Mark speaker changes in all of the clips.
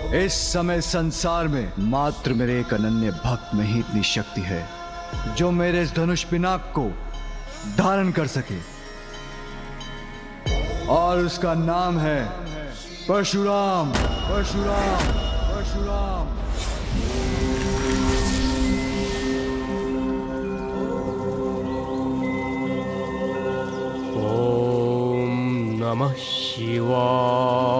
Speaker 1: इस समय संसार में मात्र मेरे एक अनन्य भक्त में ही इतनी शक्ति है जो मेरे इस धनुष पिनाक को धारण कर सके, और उसका नाम है परशुराम। परशुराम, परशुराम।
Speaker 2: ओम नमः शिवाय।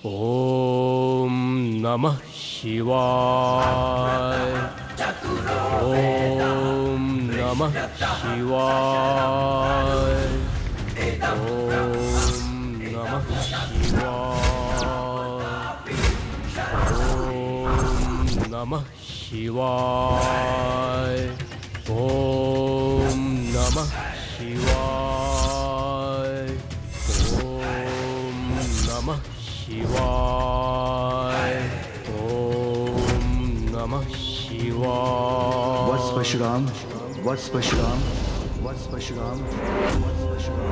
Speaker 2: ओम नमः शिवाय। ओम नमः शिवाय। ओम नमः शिवाय। ओम नमः शिवाय। ओम नमः शिवाय। ओम नमः शिवाय। ओम नमः शिवाय।
Speaker 1: वत्स परशुराम, वत्स परशुराम, वत्स परशुराम, वत्स परशुराम।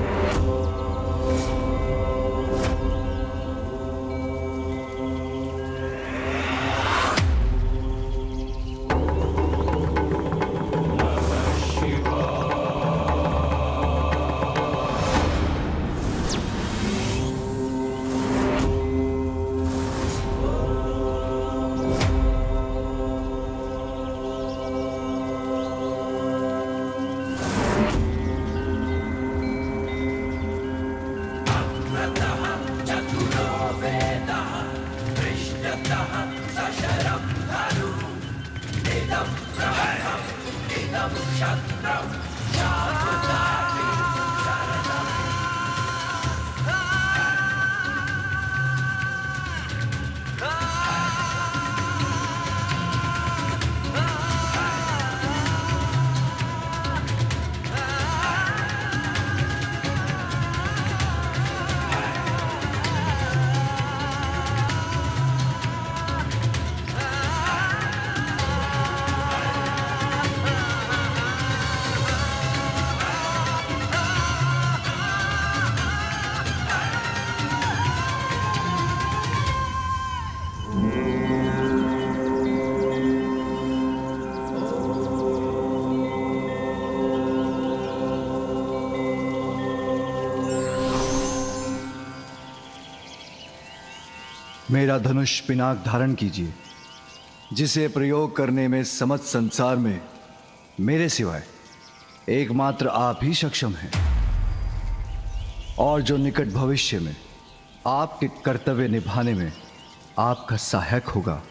Speaker 1: मेरा धनुष पिनाक धारण कीजिए, जिसे प्रयोग करने में समस्त संसार में मेरे सिवाय एकमात्र आप ही सक्षम हैं, और जो निकट भविष्य में आपके कर्तव्य निभाने में आपका सहायक होगा।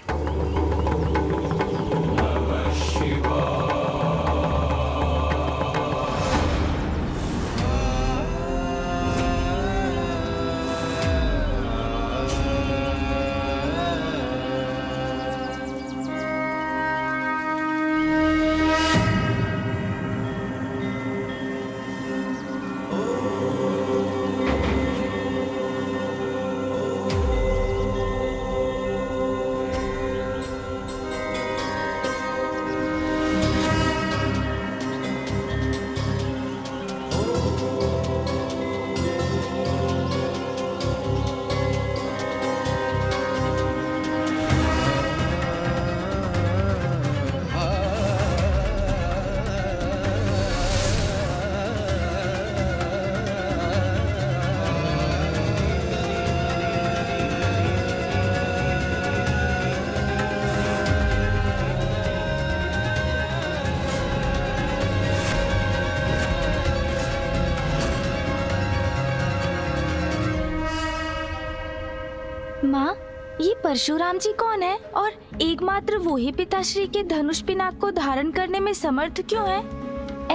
Speaker 3: माँ, ये परशुराम जी कौन है और एकमात्र वो ही पिताश्री के धनुष पिनाक को धारण करने में समर्थ क्यों है?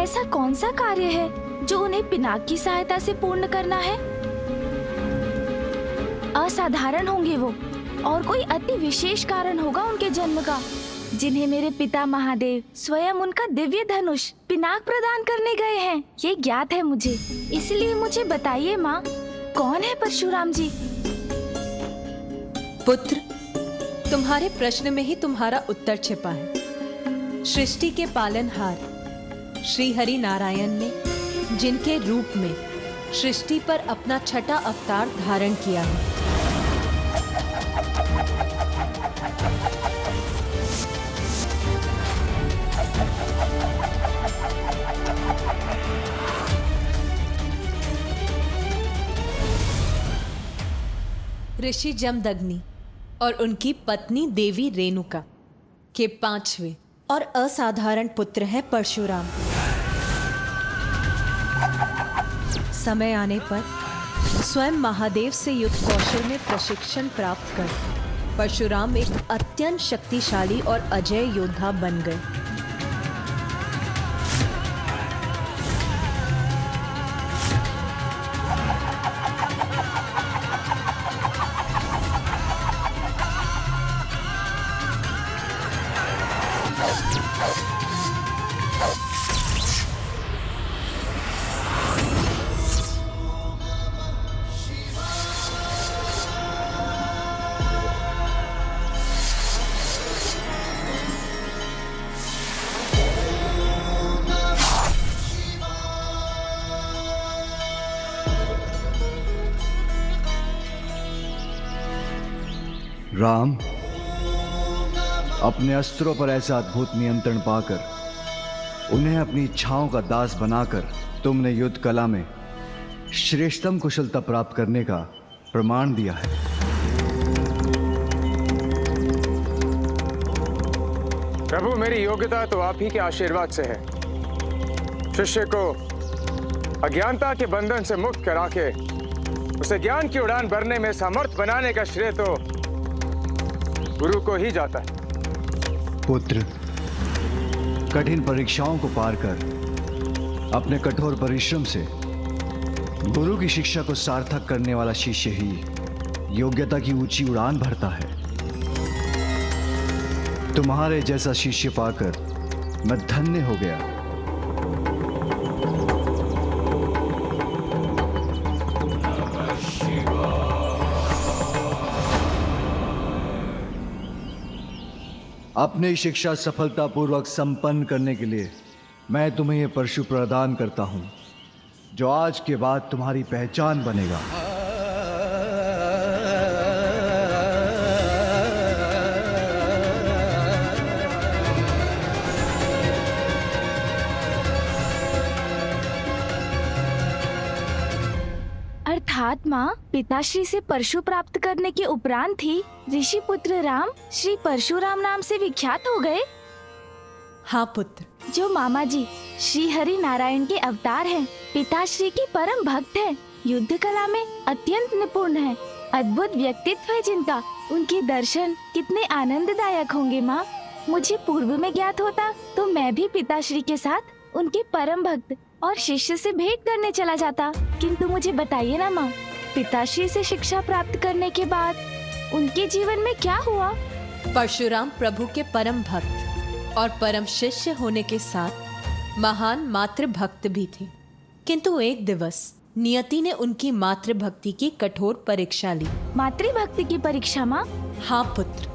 Speaker 3: ऐसा कौन सा कार्य है जो उन्हें पिनाक की सहायता से पूर्ण करना है? असाधारण होंगे वो, और कोई अति विशेष कारण होगा उनके जन्म का, जिन्हें मेरे पिता महादेव स्वयं उनका दिव्य धनुष पिनाक प्रदान करने गए हैं। ये ज्ञात है मुझे, इसलिए मुझे बताइए माँ, कौन है परशुराम जी?
Speaker 4: पुत्र, तुम्हारे प्रश्न में ही तुम्हारा उत्तर छिपा है। सृष्टि के पालनहार श्री हरि नारायण ने जिनके रूप में सृष्टि पर अपना छठा अवतार धारण किया है, ऋषि जमदग्नि और उनकी पत्नी देवी रेणुका के 5वें और असाधारण पुत्र है परशुराम। समय आने पर स्वयं महादेव से युद्ध कौशल में प्रशिक्षण प्राप्त कर परशुराम एक अत्यंत शक्तिशाली और अजय योद्धा बन गए।
Speaker 1: राम, अपने अस्त्रों पर ऐसा अद्भुत नियंत्रण पाकर उन्हें अपनी इच्छाओं का दास बनाकर तुमने युद्ध कला में श्रेष्ठतम कुशलता प्राप्त करने का प्रमाण दिया है।
Speaker 5: प्रभु, मेरी योग्यता तो आप ही के आशीर्वाद से है। शिष्य को अज्ञानता के बंधन से मुक्त करा के उसे ज्ञान की उड़ान भरने में समर्थ बनाने का श्रेय तो गुरु को ही जाता है।
Speaker 1: पुत्र, कठिन परीक्षाओं को पार कर अपने कठोर परिश्रम से गुरु की शिक्षा को सार्थक करने वाला शिष्य ही योग्यता की ऊंची उड़ान भरता है। तुम्हारे जैसा शिष्य पाकर मैं धन्य हो गया। अपनी शिक्षा सफलतापूर्वक संपन्न करने के लिए मैं तुम्हें यह परशु प्रदान करता हूं, जो आज के बाद तुम्हारी पहचान बनेगा।
Speaker 3: अर्थात माँ, पिताश्री से परशु प्राप्त करने के उपरांत ही ऋषि पुत्र राम श्री परशुराम नाम से विख्यात हो गए।
Speaker 4: हाँ पुत्र,
Speaker 3: जो मामा जी श्री हरि नारायण के अवतार हैं, पिताश्री की परम भक्त हैं, युद्ध कला में अत्यंत निपुण हैं, अद्भुत व्यक्तित्व है जिनका, उनके दर्शन कितने आनंददायक होंगे माँ। मुझे पूर्व में ज्ञात होता तो मैं भी पिताश्री के साथ उनके परम भक्त और शिष्य से भेंट करने चला जाता। किंतु मुझे बताइए ना माँ, पिताश्री से शिक्षा प्राप्त करने के बाद उनके जीवन में क्या हुआ?
Speaker 4: परशुराम प्रभु के परम भक्त और परम शिष्य होने के साथ महान मातृ भक्त भी थे। किंतु एक दिवस नियति ने उनकी मातृ भक्ति की कठोर परीक्षा ली।
Speaker 3: मातृ भक्ति की परीक्षा माँ?
Speaker 4: हाँ पुत्र,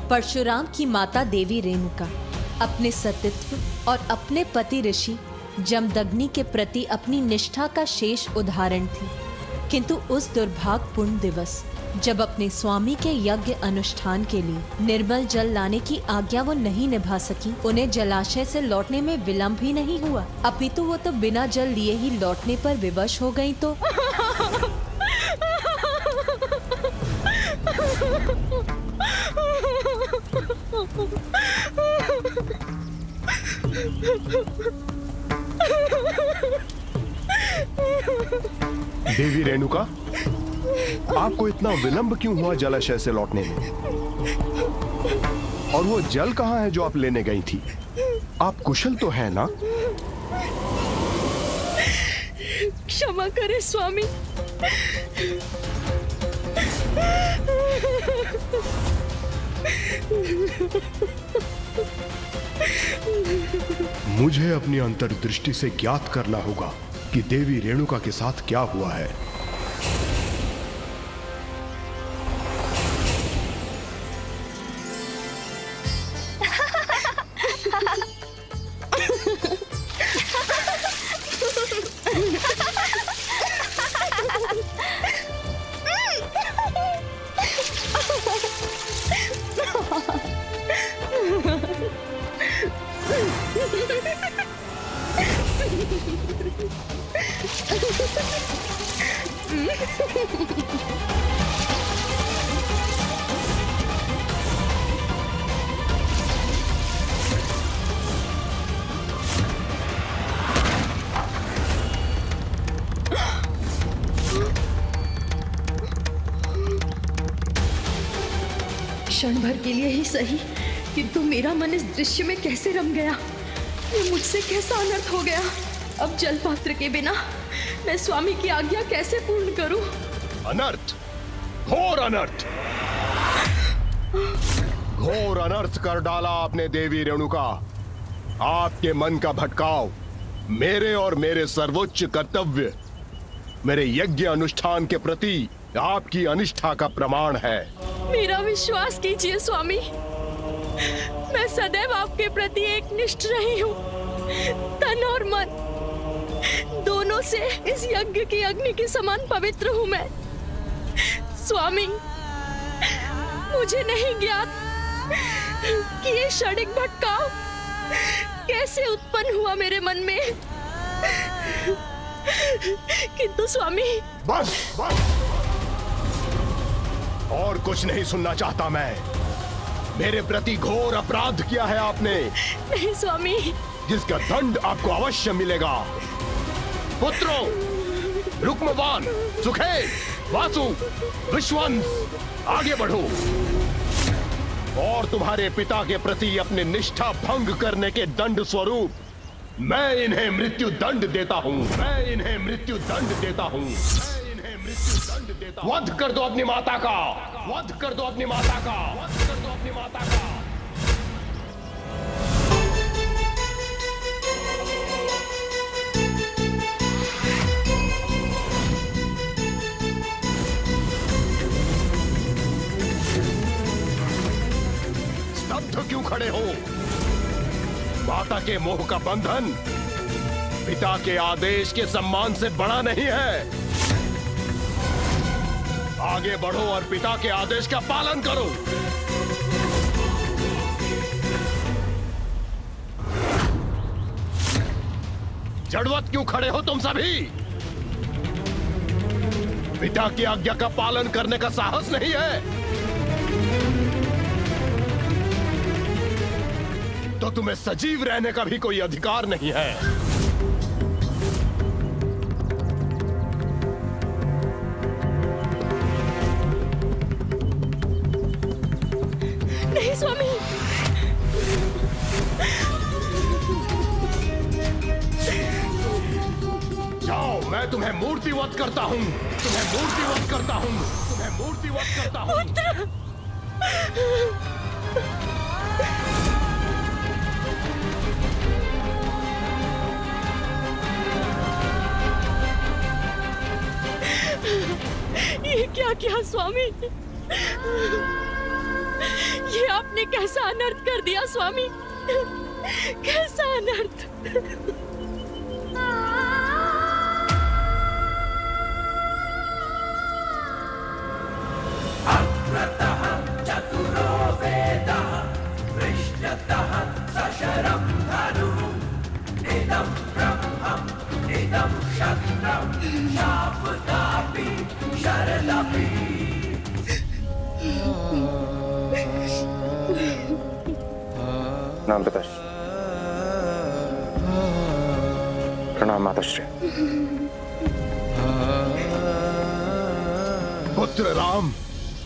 Speaker 4: परशुराम की माता देवी रेणुका अपने सतीत्व और अपने पति ऋषि जमदग्नि के प्रति अपनी निष्ठा का शेष उदाहरण थी। किंतु उस दुर्भाग्यपूर्ण दिवस जब अपने स्वामी के यज्ञ अनुष्ठान के लिए निर्मल जल लाने की आज्ञा वो नहीं निभा सकी, उन्हें जलाशय से लौटने में विलंब ही नहीं हुआ, अपितु वो तो बिना जल लिए ही लौटने पर विवश हो गई। तो
Speaker 6: देवी रेणुका, आपको इतना विलंब क्यों हुआ जलाशय से लौटने में? और वो जल कहाँ है जो आप लेने गई थी? आप कुशल तो है ना?
Speaker 7: क्षमा करें स्वामी।
Speaker 6: मुझे अपनी अंतर्दृष्टि से ज्ञात करना होगा कि देवी रेणुका के साथ क्या हुआ है।
Speaker 7: क्षण भर के लिए ही सही, किंतु मेरा मन इस दृश्य में कैसे रम गया। ये मुझसे कैसा अनर्थ हो गया। अब जल पात्र के बिना मैं स्वामी की आज्ञा कैसे पूर्ण करूं?
Speaker 6: अनर्थ, घोर अनर्थ, घोर अनर्थ कर डाला आपने देवी रेणुका। आपके मन का भटकाव मेरे और मेरे सर्वोच्च कर्तव्य, मेरे यज्ञ अनुष्ठान के प्रति आपकी अनिष्ठा का प्रमाण है।
Speaker 7: मेरा विश्वास कीजिए स्वामी, मैं सदैव आपके प्रति एक निष्ठ रही हूँ। तन और मन दोनों से इस यज्ञ की अग्नि के समान पवित्र हूँ मैं। स्वामी, मुझे नहीं ज्ञात कि ये क्षणिक भटकाव कैसे उत्पन्न हुआ मेरे मन में, किंतु स्वामी।
Speaker 6: बस बस, और कुछ नहीं सुनना चाहता मैं। मेरे प्रति घोर अपराध किया है आपने।
Speaker 7: नहीं स्वामी,
Speaker 6: जिसका दंड आपको अवश्य मिलेगा। पुत्रों, रुक्मवान, सुखेत, वासु, विश्वंस, आगे बढ़ो और तुम्हारे पिता के प्रति अपने निष्ठा भंग करने के दंड स्वरूप मैं इन्हें मृत्यु दंड देता हूं। मैं इन्हें मृत्यु दंड देता हूं। वध कर दो अपनी माता का, वध कर दो अपनी माता का, वध कर दो अपनी माता का। स्तब्ध क्यों खड़े हो? माता के मोह का बंधन पिता के आदेश के सम्मान से बड़ा नहीं है। आगे बढ़ो और पिता के आदेश का पालन करो। जड़वत क्यों खड़े हो तुम सभी? पिता की आज्ञा का पालन करने का साहस नहीं है तो तुम्हें सजीव रहने का भी कोई अधिकार नहीं है।
Speaker 7: नहीं स्वामी,
Speaker 6: जाओ, मैं तुम्हें मूर्तिवत करता हूं, तुम्हें मूर्तिवत करता हूं, तुम्हें मूर्तिवत करता हूं।
Speaker 7: ये क्या किया स्वामी? ये आपने कैसा अनर्थ कर दिया स्वामी, कैसा अनर्थ।
Speaker 8: अग्रतः चतुरो वेदः कृष्णतः सशरं धनुः इदं ब्रह्मम् इदं क्षत्रं शापदापि शरदपि।
Speaker 5: प्रणाम पिताश्री। प्रणाम माताश्री।
Speaker 6: पुत्र राम,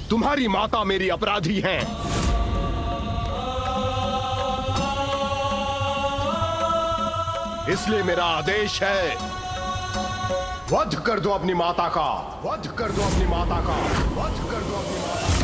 Speaker 6: तुम्हारी माता मेरी अपराधी हैं। इसलिए मेरा आदेश है, वध कर दो अपनी माता का, वध कर दो अपनी माता का, वध कर दो अपनी माता का।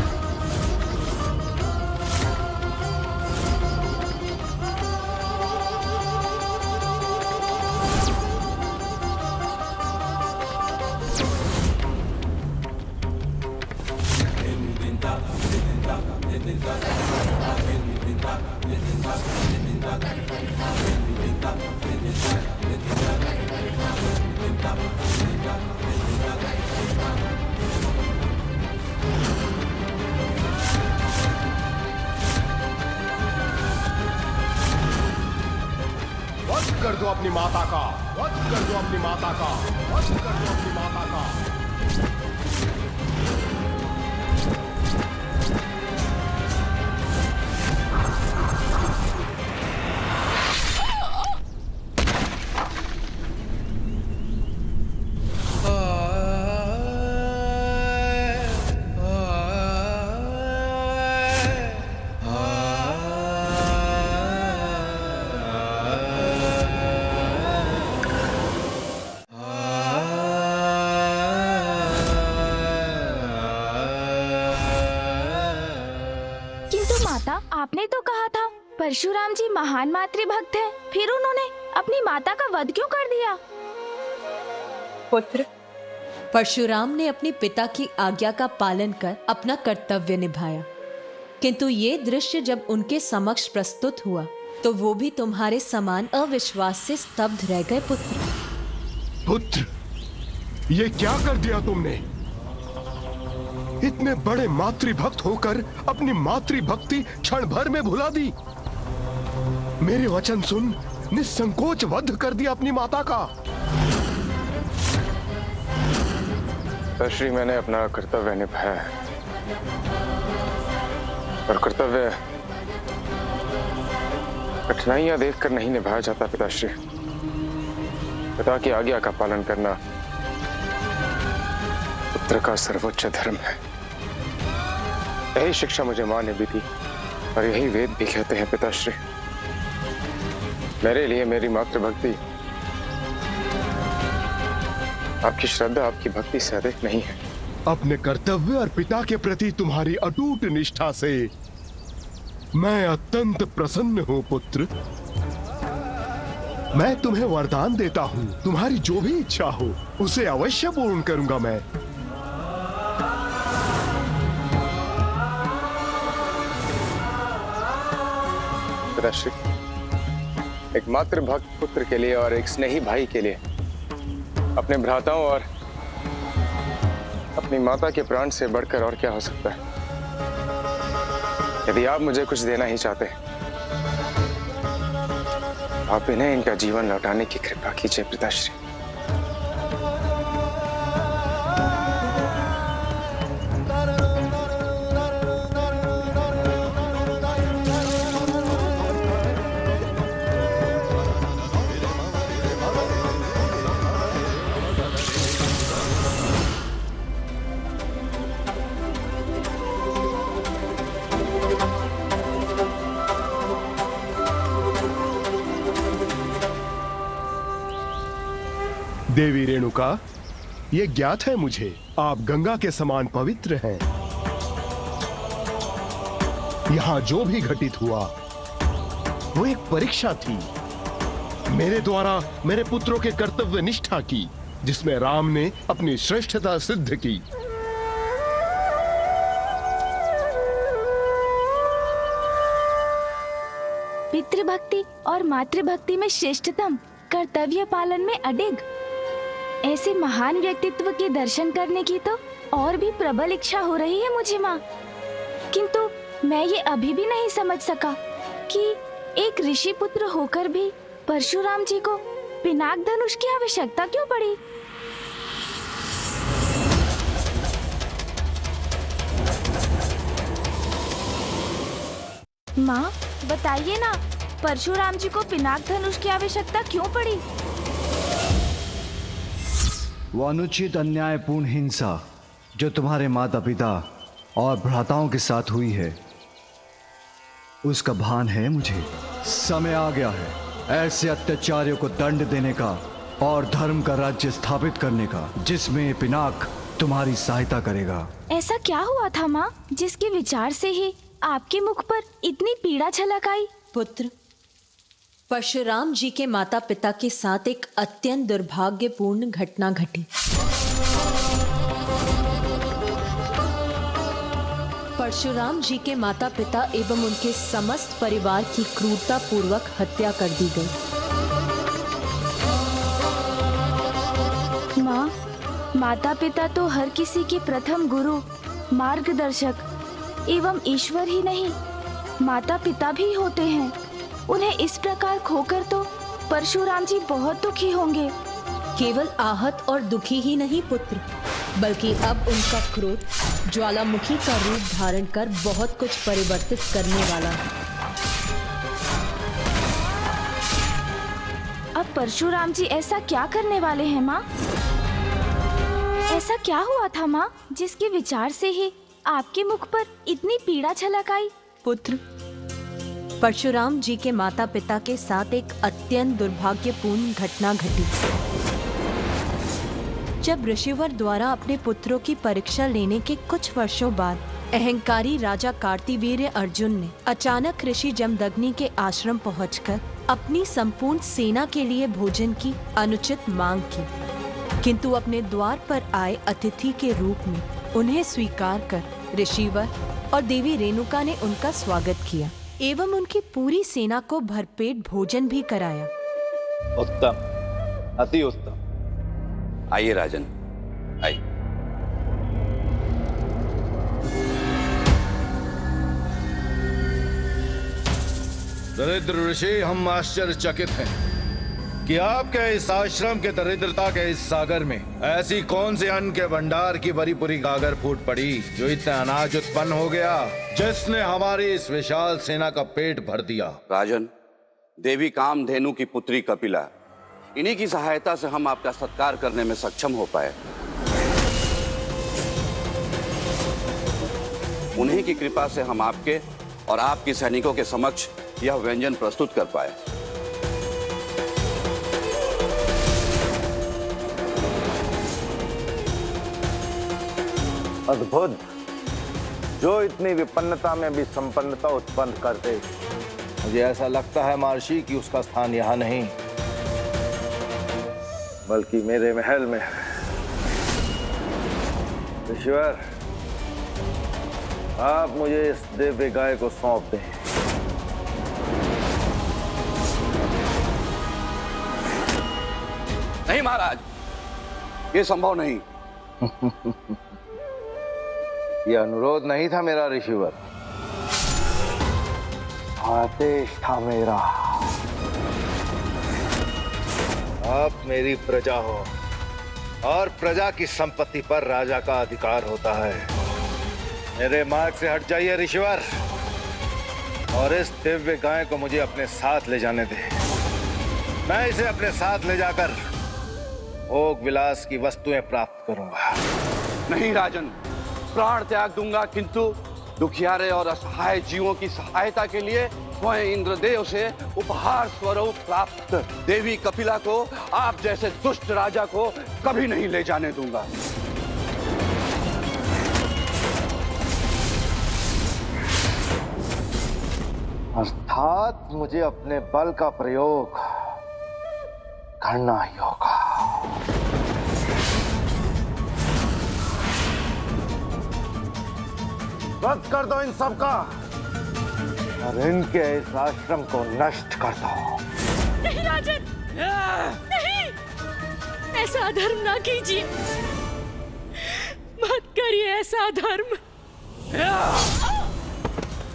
Speaker 6: वध कर दो अपनी माता का, वध कर दो अपनी माता का, वध कर दो अपनी माता का।
Speaker 3: माता, आपने तो कहा था परशुराम जी महान मातृभक्त हैं, फिर उन्होंने अपनी माता का वध क्यों कर दिया?
Speaker 4: पुत्र, परशुराम ने अपने पिता की आज्ञा का पालन कर अपना कर्तव्य निभाया, किंतु ये दृश्य जब उनके समक्ष प्रस्तुत हुआ तो वो भी तुम्हारे समान अविश्वास से स्तब्ध रह गए।
Speaker 6: पुत्र, ये क्या कर दिया तुमने? इतने बड़े मातृभक्त होकर अपनी मातृभक्ति क्षण भर में भुला दी। मेरे वचन सुन निसंकोच वध कर दिया अपनी माता का।
Speaker 5: श्री, मैंने अपना कर्तव्य निभाया है, और कर्तव्य कठिनाइयां देखकर नहीं निभाया जाता पिताश्री। पिता की आज्ञा का पालन करना पुत्र का सर्वोच्च धर्म है। यही शिक्षा मुझे मां ने भी दी और यही वेद भी कहते हैं पिताश्री। मेरे लिए मेरी मातृभक्ति आपकी श्रद्धा, आपकी भक्ति से अधिक नहीं है।
Speaker 6: अपने कर्तव्य और पिता के प्रति तुम्हारी अटूट निष्ठा से मैं अत्यंत प्रसन्न हूं पुत्र। मैं तुम्हें वरदान देता हूं, तुम्हारी जो भी इच्छा हो उसे अवश्य पूर्ण करूंगा मैं।
Speaker 5: पिताश्री, एक मातृभक्त पुत्र के लिए और एक स्नेही भाई के लिए अपने भ्राताओं और अपनी माता के प्राण से बढ़कर और क्या हो सकता है? यदि आप मुझे कुछ देना ही चाहते हैं, आप इन्हें इनका जीवन लौटाने की कृपा कीजिए पिताश्री।
Speaker 6: देवी रेणुका, ये ज्ञात है मुझे, आप गंगा के समान पवित्र हैं। यहां जो भी घटित हुआ वो एक परीक्षा थी मेरे द्वारा मेरे पुत्रों के कर्तव्य निष्ठा की, जिसमें राम ने अपनी श्रेष्ठता सिद्ध की।
Speaker 3: पितृभक्ति और मातृभक्ति में श्रेष्ठतम, कर्तव्य पालन में अडिग, ऐसे महान व्यक्तित्व के दर्शन करने की तो और भी प्रबल इच्छा हो रही है मुझे माँ। किंतु मैं ये अभी भी नहीं समझ सका कि एक ऋषि पुत्र होकर भी परशुराम जी को पिनाक धनुष की आवश्यकता क्यों पड़ी। माँ बताइए ना, परशुराम जी को पिनाक धनुष की आवश्यकता क्यों पड़ी?
Speaker 1: वो अनुचित अन्यायपूर्ण हिंसा जो तुम्हारे माता पिता और भ्राताओं के साथ हुई है, उसका भान है मुझे। समय आ गया है ऐसे अत्याचारियों को दंड देने का और धर्म का राज्य स्थापित करने का, जिसमें पिनाक तुम्हारी सहायता करेगा।
Speaker 3: ऐसा क्या हुआ था माँ, जिसके विचार से ही आपके मुख पर इतनी पीड़ा झलक आई?
Speaker 4: पुत्र, परशुराम जी के माता पिता के साथ एक अत्यंत दुर्भाग्यपूर्ण घटना घटी। परशुराम जी के माता पिता एवं उनके समस्त परिवार की क्रूरता पूर्वक हत्या कर दी गई।
Speaker 3: माँ, माता पिता तो हर किसी के प्रथम गुरु, मार्गदर्शक एवं ईश्वर ही नहीं, माता पिता भी होते हैं। उन्हें इस प्रकार खोकर तो परशुराम जी बहुत दुखी होंगे।
Speaker 4: केवल आहत और दुखी ही नहीं पुत्र, बल्कि अब उनका क्रोध ज्वालामुखी का रूप धारण कर बहुत कुछ परिवर्तित करने वाला है।
Speaker 3: अब परशुराम जी ऐसा क्या करने वाले हैं माँ? ऐसा क्या हुआ था माँ, जिसके विचार से ही आपके मुख पर इतनी पीड़ा झलक आई?
Speaker 4: पुत्र, परशुराम जी के माता पिता के साथ एक अत्यंत दुर्भाग्यपूर्ण घटना घटी। जब ऋषिवर द्वारा अपने पुत्रों की परीक्षा लेने के कुछ वर्षों बाद अहंकारी राजा कार्तिवीर्य अर्जुन ने अचानक ऋषि जमदग्नि के आश्रम पहुंचकर अपनी संपूर्ण सेना के लिए भोजन की अनुचित मांग की, किंतु अपने द्वार पर आए अतिथि के रूप में उन्हें स्वीकार कर ऋषिवर और देवी रेणुका ने उनका स्वागत किया एवं उनकी पूरी सेना को भरपेट भोजन भी कराया।
Speaker 9: उत्तम, अति उत्तम। आइए राजन, आइए।
Speaker 10: दरिद्र ऋषि, हम आश्चर्यचकित हैं कि आपके इस आश्रम के दरिद्रता के इस सागर में ऐसी कौन सी अन्न के भंडार की बड़ी पूरी गागर फूट पड़ी जो इतना अनाज उत्पन्न हो गया, जिसने हमारी इस विशाल सेना का पेट भर दिया।
Speaker 9: राजन, देवी कामधेनु की पुत्री कपिला, इन्हीं की सहायता से हम आपका सत्कार करने में सक्षम हो पाए। उन्हीं की कृपा से हम आपके और आपके सैनिकों के समक्ष यह व्यंजन प्रस्तुत कर पाए।
Speaker 11: अद्भुत, जो इतनी विपन्नता में भी संपन्नता उत्पन्न करते।
Speaker 10: मुझे ऐसा लगता है महर्षि कि उसका स्थान यहाँ नहीं,
Speaker 11: बल्कि मेरे महल में है। ईश्वर, आप मुझे इस दिव्य गाय को सौंप दें।
Speaker 9: नहीं महाराज, ये संभव नहीं।
Speaker 11: यह अनुरोध नहीं था मेरा ऋषिवर, आदेश था मेरा।
Speaker 10: आप मेरी प्रजा हो और प्रजा की संपत्ति पर राजा का अधिकार होता है। मेरे मार्ग से हट जाइए ऋषिवर, और इस दिव्य गाय को मुझे अपने साथ ले जाने दे। मैं इसे अपने साथ ले जाकर भोग विलास की वस्तुएं प्राप्त करूंगा।
Speaker 9: नहीं राजन, प्राण त्याग दूंगा, किंतु दुखियारे और असहाय जीवों की सहायता के लिए स्वयं इंद्रदेव से उपहार स्वरूप प्राप्त देवी कपिला को आप जैसे दुष्ट राजा को कभी नहीं ले जाने दूंगा।
Speaker 11: अर्थात मुझे अपने बल का प्रयोग करना ही होगा। वध कर दो इन सबका और इनके इस आश्रम को नष्ट कर दो।
Speaker 7: नहीं राजन, नहीं, ऐसा अधर्म ना कीजिए, मत करिए ऐसा अधर्म।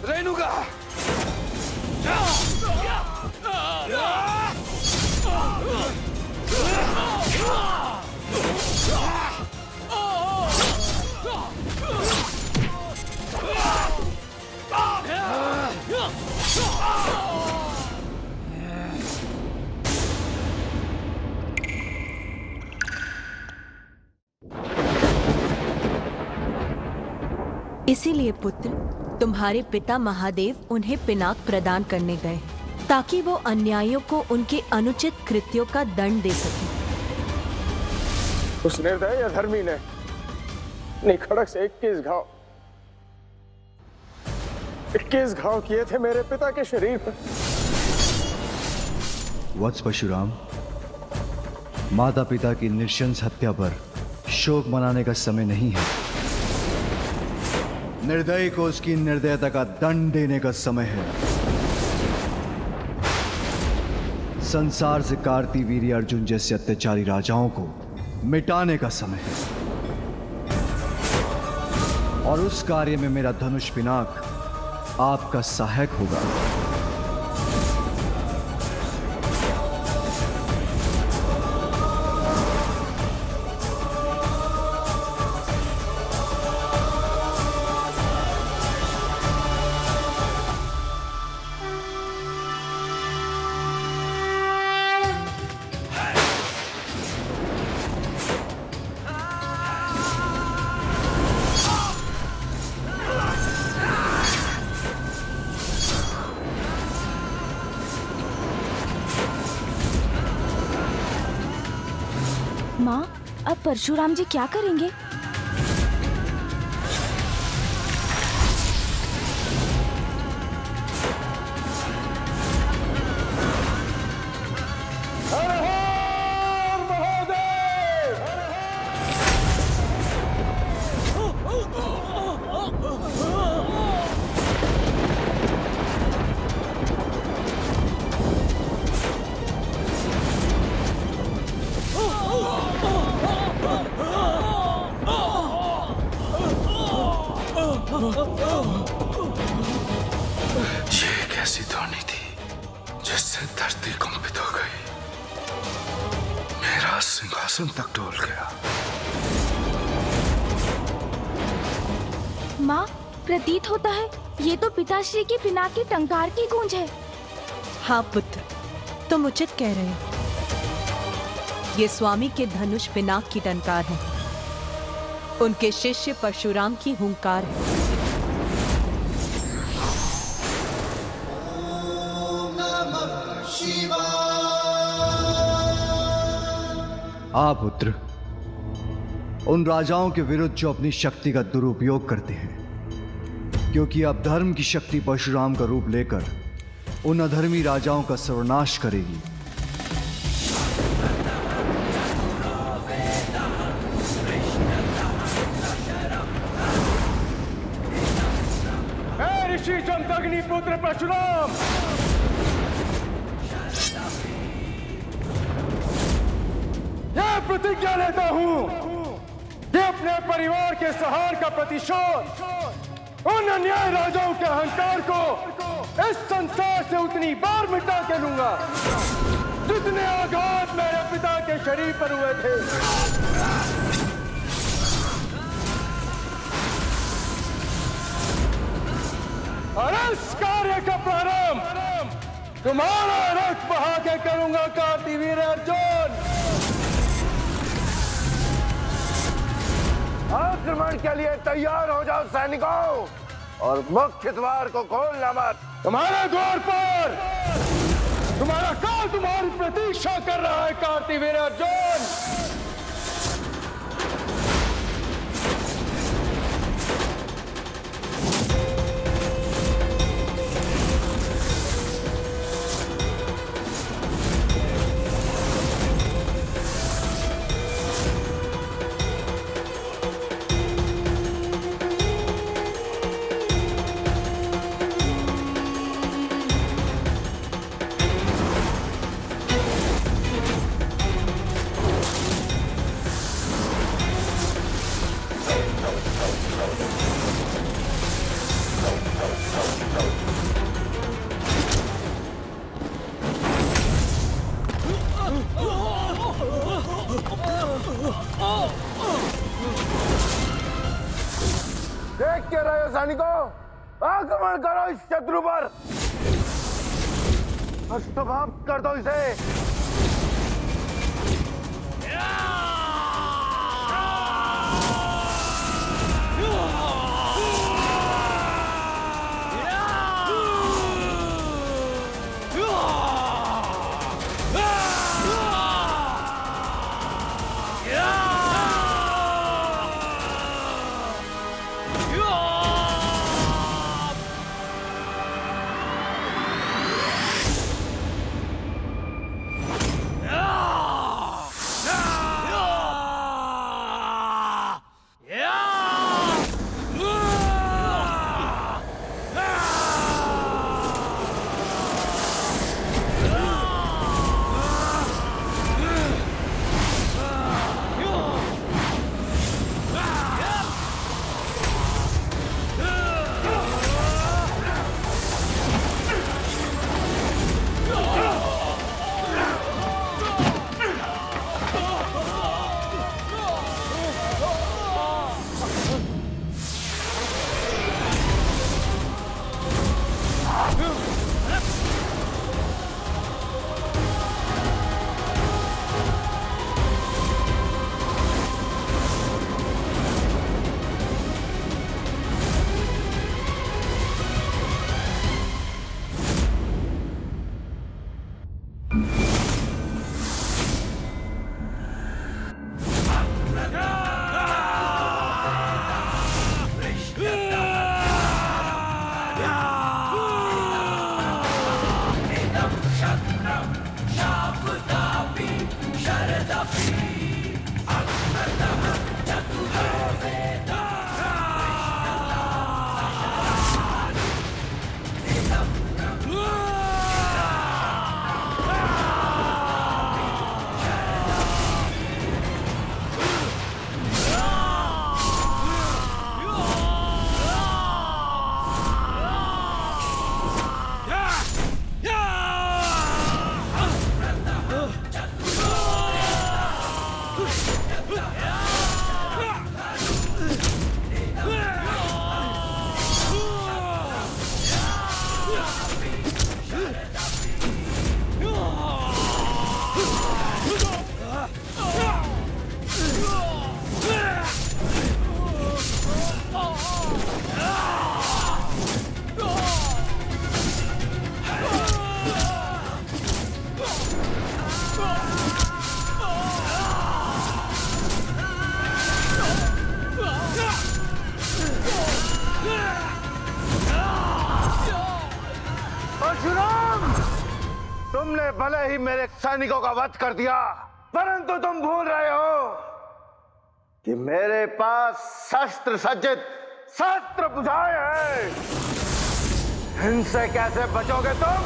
Speaker 9: रेणुका,
Speaker 4: इसीलिए पुत्र, तुम्हारे पिता महादेव उन्हें पिनाक प्रदान करने गए ताकि वो अन्यायियों को उनके अनुचित कृत्यों का दंड दे सके।
Speaker 5: उस निर्दयी अधर्मी ने निखड़क से 21 घाव किए थे मेरे पिता के शरीर पर।
Speaker 1: वत्स परशुराम, माता पिता की नृशंस हत्या पर शोक मनाने का समय नहीं है। निर्दयी को उसकी निर्दयता का दंड देने का समय है। संसार से कार्तिवीर्य अर्जुन जैसे अत्याचारी राजाओं को मिटाने का समय है, और उस कार्य में मेरा धनुष पिनाक आपका सहायक होगा।
Speaker 3: अब परशुराम जी क्या करेंगे?
Speaker 12: ये एक ऐसी ध्वनि थी जिससे धरती कंपित हो गई। मेरा सिंहासन तक डोल गया।
Speaker 3: माँ, प्रतीत होता है ये तो पिताश्री की पिनाक की टंकार की गूंज है।
Speaker 4: हाँ पुत्र, तुम उचित कह रहे हो। ये स्वामी के धनुष पिनाक की टंकार है। उनके शिष्य परशुराम की हुंकार है।
Speaker 1: पुत्र, उन राजाओं के विरुद्ध जो अपनी शक्ति का दुरुपयोग करते हैं, क्योंकि अब धर्म की शक्ति परशुराम का रूप लेकर उन अधर्मी राजाओं का सर्वनाश करेगी।
Speaker 5: ऋषि जमदग्नि पुत्र परशुराम, यह प्रतिज्ञा लेता हूं कि अपने परिवार के संहार का प्रतिशोध उन अन्याय राजाओं के अहंकार को इस संसार से उतनी बार मिटा के लूंगा जितने आघात मेरे पिता के शरीर पर हुए थे। और इस कार्य का प्रारंभ तुम्हारा रक्त बहा के करूंगा कार्तिवीर अर्जुन।
Speaker 11: आक्रमण के लिए तैयार हो जाओ सैनिकों, और मुख्य द्वार को खोलना मत।
Speaker 5: तुम्हारे द्वार पर तुम्हारा काल तुम्हारी प्रतीक्षा कर रहा है कार्तिवीर अर्जुन।
Speaker 11: देख के रहे हो सैनिकों, आक्रमण करो इस शत्रु पर, समाप्त कर दो इसे। तुमने भले ही मेरे सैनिकों का वध कर दिया, परंतु तुम भूल रहे हो कि मेरे पास शस्त्र सज्जित शस्त्र बुझाए हैं। इनसे कैसे बचोगे तुम?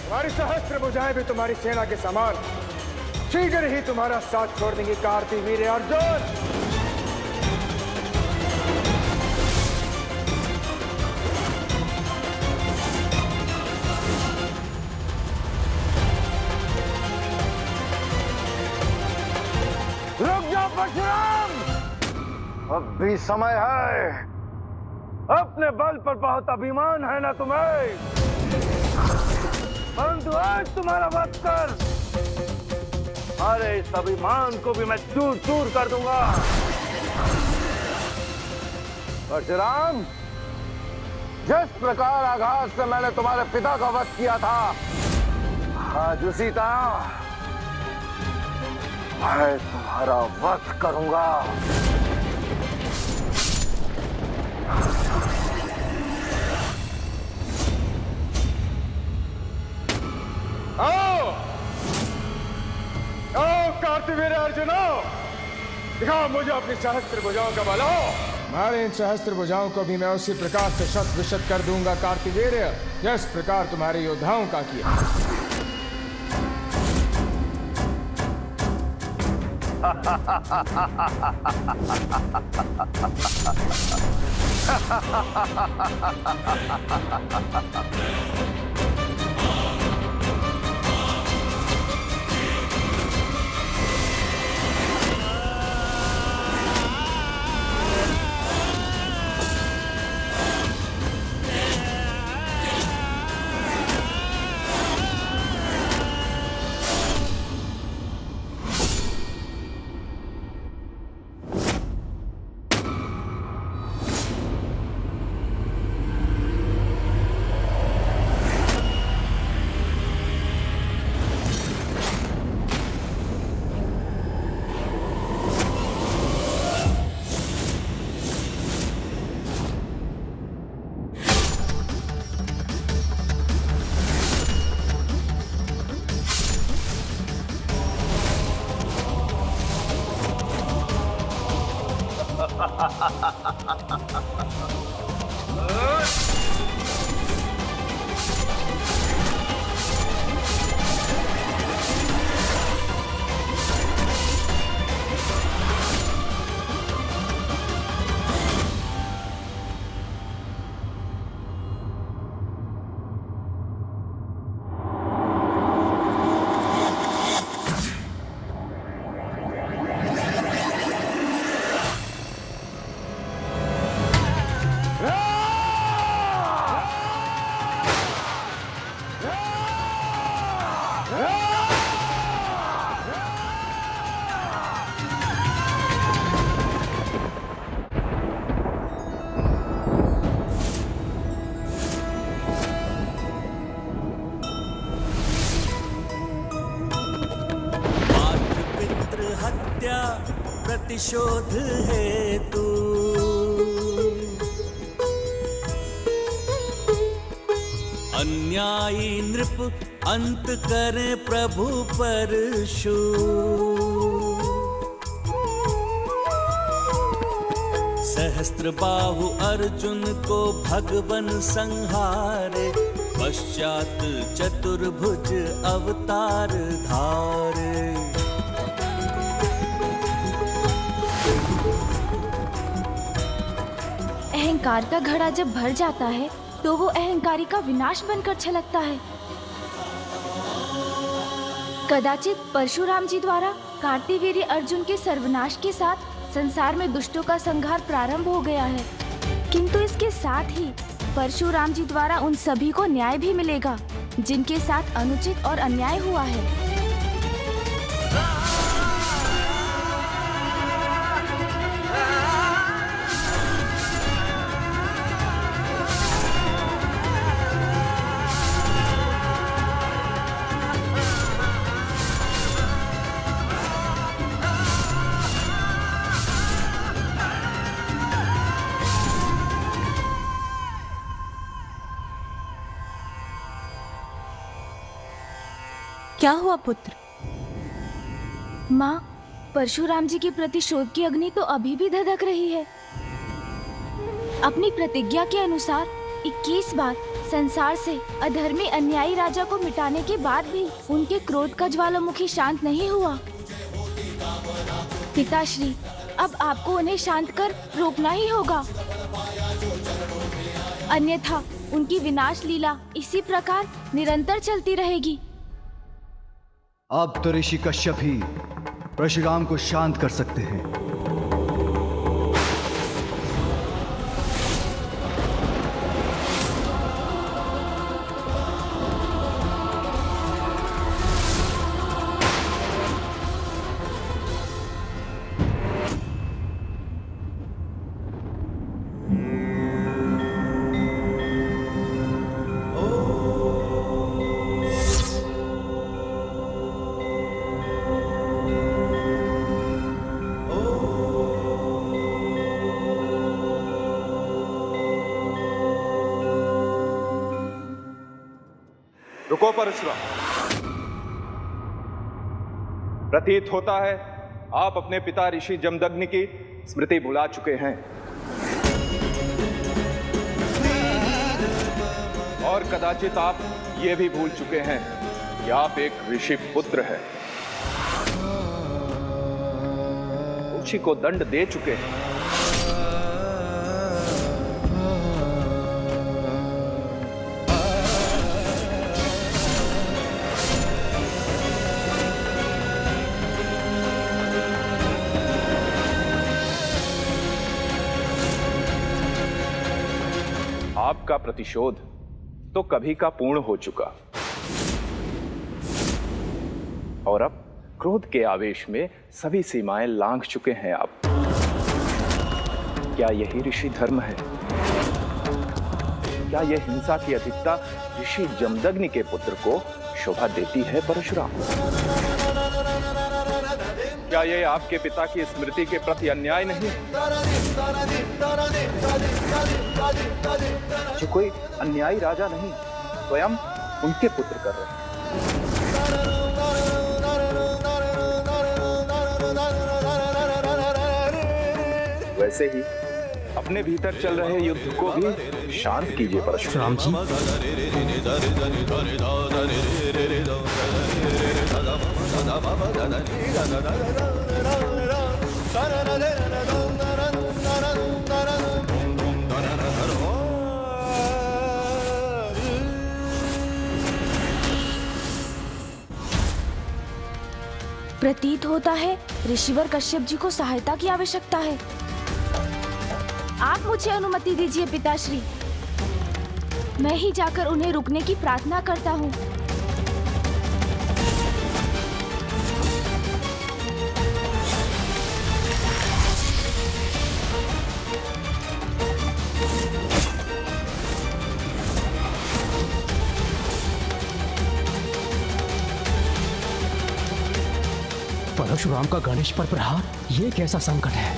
Speaker 5: तुम्हारी सहस्त्र भुजाएं भी तुम्हारी सेना के समान शीघ्र ही तुम्हारा साथ छोड़ देंगे कार्तिवीर्य अर्जुन।
Speaker 11: रुक जाओ परशुराम, अब भी समय है। अपने बल पर बहुत अभिमान है ना तुम्हें, परंतु आज तुम्हारा वध कर अरे इस अभिमान को भी मैं चूर चूर कर दूंगा। परशुराम, जिस प्रकार आघात से मैंने तुम्हारे पिता का वध किया था, आज उसी तरह मैं तुम्हारा वध करूंगा।
Speaker 5: आओ आओ कार्तिवीर्य अर्जुन, दिखाओ मुझे अपनी सहस्त्र भुजाओं का बल। हमारे इन सहस्त्र भुजाओं को भी मैं उसी प्रकार से शत विशत कर दूंगा कार्तिवीर्य, जिस प्रकार तुम्हारे योद्धाओं का किया।
Speaker 8: प्रतिशोध हेतु अन्यायी नृप अंत करे प्रभु परशु। सहस्त्र बाहु अर्जुन को भगवन संहारे, पश्चात चतुर्भुज अवतार धारे।
Speaker 3: अहंकार का घड़ा जब भर जाता है तो वो अहंकारी का विनाश बनकर छलकता है। कदाचित परशुराम जी द्वारा कार्तिवीर्य अर्जुन के सर्वनाश के साथ संसार में दुष्टों का संहार प्रारंभ हो गया है, किंतु इसके साथ ही परशुराम जी द्वारा उन सभी को न्याय भी मिलेगा जिनके साथ अनुचित और अन्याय हुआ है।
Speaker 4: क्या हुआ पुत्र?
Speaker 3: माँ, परशुराम जी के प्रतिशोध की अग्नि तो अभी भी धधक रही है। अपनी प्रतिज्ञा के अनुसार 21 बार संसार से अधर्मी अन्यायी राजा को मिटाने के बाद भी उनके क्रोध का ज्वालामुखी शांत नहीं हुआ। पिताश्री, अब आपको उन्हें शांत कर रोकना ही होगा, अन्यथा उनकी विनाश लीला इसी प्रकार निरंतर चलती रहेगी।
Speaker 1: अब तो ऋषि कश्यप ही परशुराम को शांत कर सकते हैं।
Speaker 13: रुको परशुराम, प्रतीत होता है आप अपने पिता ऋषि जमदग्नि की स्मृति भुला चुके हैं और कदाचित आप ये भी भूल चुके हैं कि आप एक ऋषि पुत्र हैं। ऋषि को दंड दे चुके हैं। आपका प्रतिशोध तो कभी का पूर्ण हो चुका और अब क्रोध के आवेश में सभी सीमाएं लांघ चुके हैं आप। क्या यही ऋषि धर्म है? क्या यह हिंसा की अधिकता ऋषि जमदग्नि के पुत्र को शोभा देती है परशुराम? क्या यह आपके पिता की स्मृति के प्रति अन्याय नहीं? जो कोई अन्यायी राजा नहीं, स्वयं उनके पुत्र कर रहे हैं। वैसे ही अपने भीतर चल रहे युद्ध को भी शांत कीजिए परशुराम जी।
Speaker 3: प्रतीत होता है ऋषिवर कश्यप जी को सहायता की आवश्यकता है। आप मुझे अनुमति दीजिए पिताश्री, मैं ही जाकर उन्हें रुकने की प्रार्थना करता हूँ।
Speaker 2: परशुराम का गणेश पर प्रहार, ये कैसा संकट है?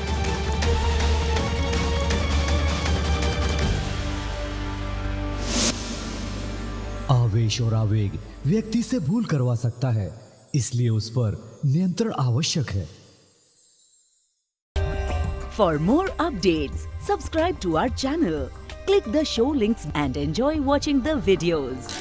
Speaker 14: आवेश और आवेग व्यक्ति से भूल करवा सकता है, इसलिए उस पर नियंत्रण आवश्यक है।
Speaker 15: For more updates, subscribe to our channel, click the show links and enjoy watching the videos.